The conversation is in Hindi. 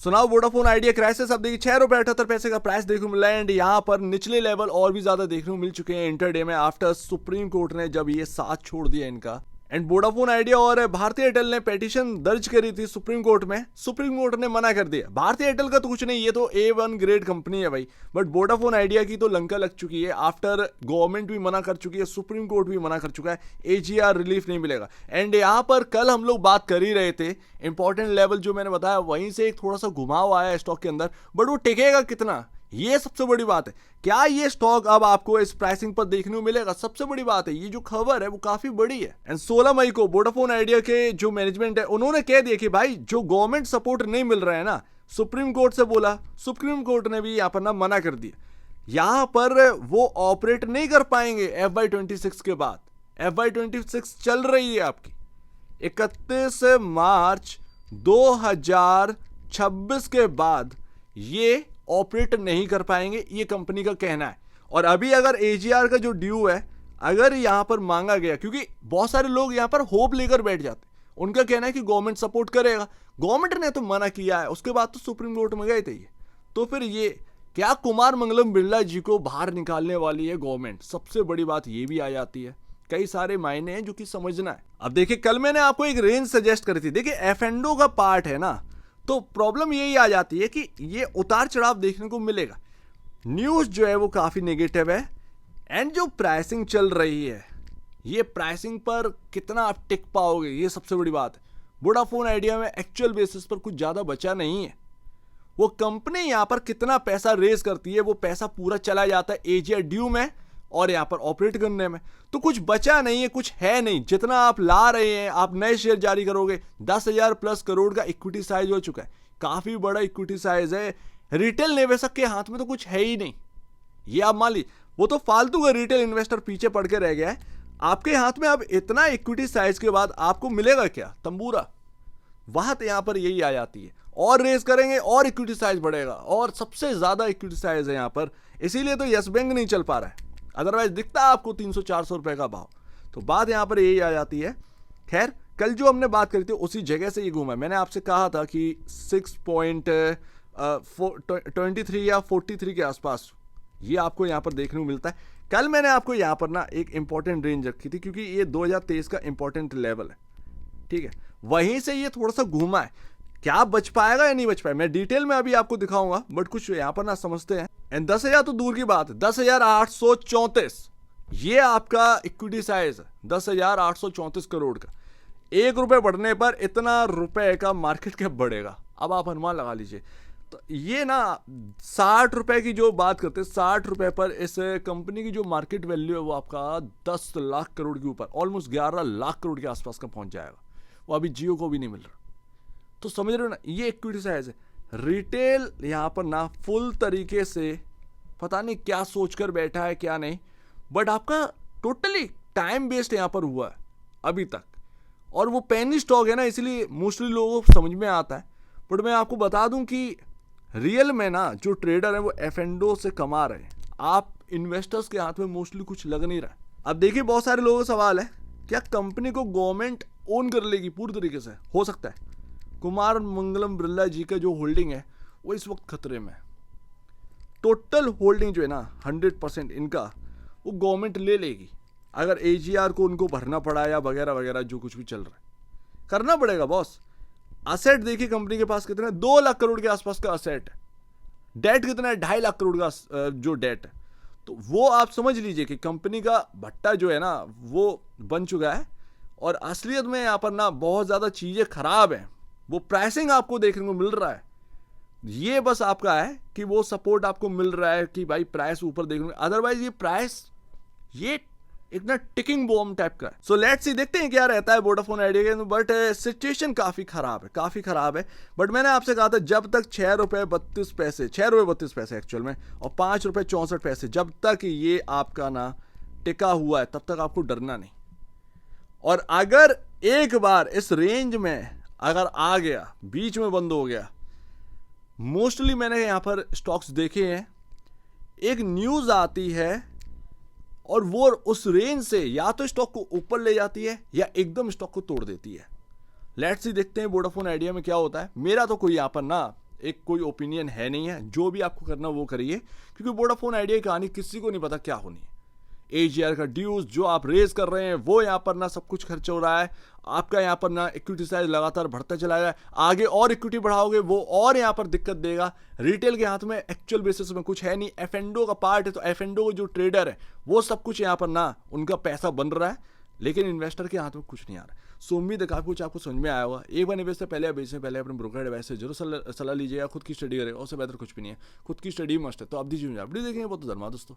सुनाओ वोडाफोन आइडिया क्राइसिस। अब देखिए 6 रुपए 78 पैसे का प्राइस देखने को मिला है एंड यहाँ पर निचले लेवल और भी ज्यादा देखने को मिल चुके हैं इंटरडे में आफ्टर सुप्रीम कोर्ट ने जब ये साथ छोड़ दिया इनका। एंड वोडाफोन आइडिया और भारतीय एयरटेल ने पिटीशन दर्ज करी थी सुप्रीम कोर्ट में, सुप्रीम कोर्ट ने मना कर दिया। भारतीय एयरटेल का तो कुछ नहीं, ये तो A1 ग्रेड कंपनी है भाई, बट वोडाफोन आइडिया की तो लंका लग चुकी है आफ्टर गवर्नमेंट भी मना कर चुकी है, सुप्रीम कोर्ट भी मना कर चुका है, AGR रिलीफ नहीं मिलेगा। एंड यहाँ पर कल हम लोग बात कर ही रहे थे, इंपॉर्टेंट लेवल जो मैंने बताया वहीं से एक थोड़ा सा घुमाव आया है स्टॉक के अंदर, बट वो टिकेगा कितना, ये सबसे बड़ी बात है। क्या ये स्टॉक अब आपको इस प्राइसिंग पर देखने को मिलेगा, सबसे बड़ी बात है। ये जो खबर है वो काफी बड़ी है। एंड 16 मई को वोडाफोन आइडिया के जो मैनेजमेंट है उन्होंने कह दिया कि भाई जो गवर्नमेंट सपोर्ट नहीं मिल रहा है ना, सुप्रीम कोर्ट से बोला, सुप्रीम कोर्ट ने भी यहाँ पर ना मना कर दिया, यहाँ पर वो ऑपरेट नहीं कर पाएंगे FY26 के बाद। FY26 चल रही है आपकी 31 मार्च 2026 के बाद ये ऑपरेट नहीं कर पाएंगे, ये कंपनी का कहना है। और अभी अगर AGR का जो ड्यू है अगर यहां पर मांगा गया, क्योंकि बहुत सारे लोग यहां पर होप लेकर बैठ जाते, उनका कहना है कि गवर्नमेंट सपोर्ट करेगा, गवर्नमेंट ने तो मना किया है, उसके बाद तो सुप्रीम कोर्ट में गए थे ये, तो फिर ये क्या कुमार मंगलम बिरला जी को बाहर निकालने वाली है गवर्नमेंट, सबसे बड़ी बात ये भी आ जाती है। कई सारे मायने हैं जो कि समझना है। अब देखिए कल मैंने आपको एक रेंज सजेस्ट करी थी, देखिए F&O का पार्ट है ना, तो प्रॉब्लम यही आ जाती है कि ये उतार चढ़ाव देखने को मिलेगा। न्यूज़ जो है वो काफ़ी नेगेटिव है एंड जो प्राइसिंग चल रही है ये प्राइसिंग पर कितना आप टिक पाओगे, ये सबसे बड़ी बात है। वोडाफोन आइडिया में एक्चुअल बेसिस पर कुछ ज़्यादा बचा नहीं है, वो कंपनी यहाँ पर कितना पैसा रेज करती है वो पैसा पूरा चला जाता है AGR ड्यू में और यहाँ पर ऑपरेट करने में, तो कुछ बचा नहीं है, कुछ है नहीं। जितना आप ला रहे हैं, आप नए शेयर जारी करोगे, 10,000 प्लस करोड़ का इक्विटी साइज हो चुका है, काफी बड़ा इक्विटी साइज है। रिटेल निवेशक के हाथ में तो कुछ है ही नहीं, ये आप मान ली, वो तो फालतू का रिटेल इन्वेस्टर पीछे पड़ के रह गया है। आपके हाथ में अब इतना इक्विटी साइज के बाद आपको मिलेगा क्या, तंबूरा। बात यहाँ पर यही आ जाती है, और रेस करेंगे और इक्विटी साइज बढ़ेगा, और सबसे ज्यादा इक्विटी साइज है यहाँ पर, इसीलिए तो यस बैंक नहीं चल पा रहा है, अदरवाइज दिखता है आपको 300-400 रुपए का भाव। तो बात यहाँ पर यही आ जाती है। खैर कल जो हमने बात करी थी उसी जगह से ये घूमा है। मैंने आपसे कहा था कि 6.23 या 43 के आसपास ये आपको यहाँ पर देखने को मिलता है। कल मैंने आपको यहाँ पर ना एक इंपॉर्टेंट रेंज रखी थी, क्योंकि ये 2023 का इंपॉर्टेंट लेवल है, ठीक है, वहीं से ये थोड़ा सा घूमा है। क्या बच पाएगा या नहीं बच पाएगा मैं डिटेल में अभी आपको दिखाऊंगा, बट कुछ यहाँ पर ना समझते हैं। एंड 10,000 तो दूर की बात है, 10,834 ये आपका इक्विटी साइज है, 10,834 करोड़ का। 1 रुपए बढ़ने पर इतना रुपए का मार्केट कैप बढ़ेगा, अब आप अनुमान लगा लीजिए। तो ये ना 60 रुपए की जो बात करते हैं, 60 रुपए पर इस कंपनी की जो मार्केट वैल्यू है वो आपका 10 लाख करोड़ के ऊपर, ऑलमोस्ट 11 लाख करोड़ के आसपास का पहुंच जाएगा। वो अभी जियो को भी नहीं मिल रहा, तो समझ रहे हो ना, ये इक्विटी साइज है। रिटेल यहाँ पर ना फुल तरीके से पता नहीं क्या सोचकर बैठा है क्या नहीं, बट आपका टोटली टाइम वेस्ट यहाँ पर हुआ है अभी तक। और वो पेनी स्टॉक है ना, इसलिए मोस्टली लोगों को समझ में आता है। बट मैं आपको बता दूं कि रियल में ना जो ट्रेडर है वो F&O से कमा रहे हैं, आप इन्वेस्टर्स के हाथ में मोस्टली कुछ लग नहीं रहा है। अब देखिए बहुत सारे लोगों का सवाल है, क्या कंपनी को गवर्नमेंट ओन कर लेगी पूरी तरीके से? हो सकता है। कुमार मंगलम बिरला जी का जो होल्डिंग है वो इस वक्त खतरे में है। टोटल होल्डिंग जो है ना 100% इनका वो गवर्नमेंट ले लेगी, अगर AGR को उनको भरना पड़ा या वगैरह वगैरह जो कुछ भी चल रहा है, करना पड़ेगा बॉस। असेट देखिए कंपनी के पास कितना है, 2 लाख करोड़ के आसपास का असेट है। डेट कितना है, 2.5 लाख करोड़ का जो डेट है। तो वो आप समझ लीजिए कि कंपनी का भट्टा जो है ना वो बन चुका है, और असलियत में यहाँ पर ना बहुत ज़्यादा चीज़ें खराब हैं। वो प्राइसिंग आपको देखने को मिल रहा है, ये बस आपका है कि वो सपोर्ट आपको मिल रहा है कि भाई प्राइस ऊपर देखने को, अदरवाइज ये प्राइस ये एक ना टिकिंग बॉम्ब टाइप का है। सो लेट्स सी, देखते हैं क्या रहता है वोडाफोन आइडिया के। बट सिचुएशन काफ़ी ख़राब है, काफ़ी ख़राब है। बट मैंने आपसे कहा था जब तक 6 रुपये 32 पैसे, 6 रुपये 32 पैसे एक्चुअल में, और 5 रुपये 64 पैसे, जब तक ये आपका ना टिका हुआ है तब तक आपको डरना नहीं। और अगर एक बार इस रेंज में अगर आ गया, बीच में बंद हो गया, मोस्टली मैंने यहाँ पर स्टॉक्स देखे हैं, एक न्यूज़ आती है और वो उस रेंज से या तो स्टॉक को ऊपर ले जाती है या एकदम स्टॉक को तोड़ देती है। लेट्स सी, देखते हैं वोडाफोन आइडिया में क्या होता है। मेरा तो कोई यहाँ पर ना एक कोई ओपिनियन है नहीं है, जो भी आपको करना वो करिए, क्योंकि वोडाफोन आइडिया की कहानी किसी को नहीं पता क्या होनी है। AGR का ड्यूज जो आप रेज कर रहे हैं वो यहाँ पर ना सब कुछ खर्च हो रहा है, आपका यहाँ पर ना इक्विटी साइज लगातार बढ़ता चला जाए, आगे और इक्विटी बढ़ाओगे वो और यहाँ पर दिक्कत देगा। रिटेल के हाथ में एक्चुअल बेसिस में कुछ है नहीं, F&O का पार्ट है, तो F&O के जो ट्रेडर है वो सब कुछ यहाँ पर ना उनका पैसा बन रहा है, लेकिन इन्वेस्टर के हाथ में कुछ नहीं आ रहा है। सो उम्मीद है काफी कुछ आपको समझ में आया होगा। एक बार निवेश से पहले या बेचने से पहले अपने ब्रोकर एडवाइस से जरूर सलाह लीजिएगा, खुद की स्टडी करेगा, उससे बेहतर कुछ भी नहीं है, खुद की स्टडी मस्ट है। तो आप दीजिए अपडेट देखेंगे बहुत धन्यवाद दोस्तों।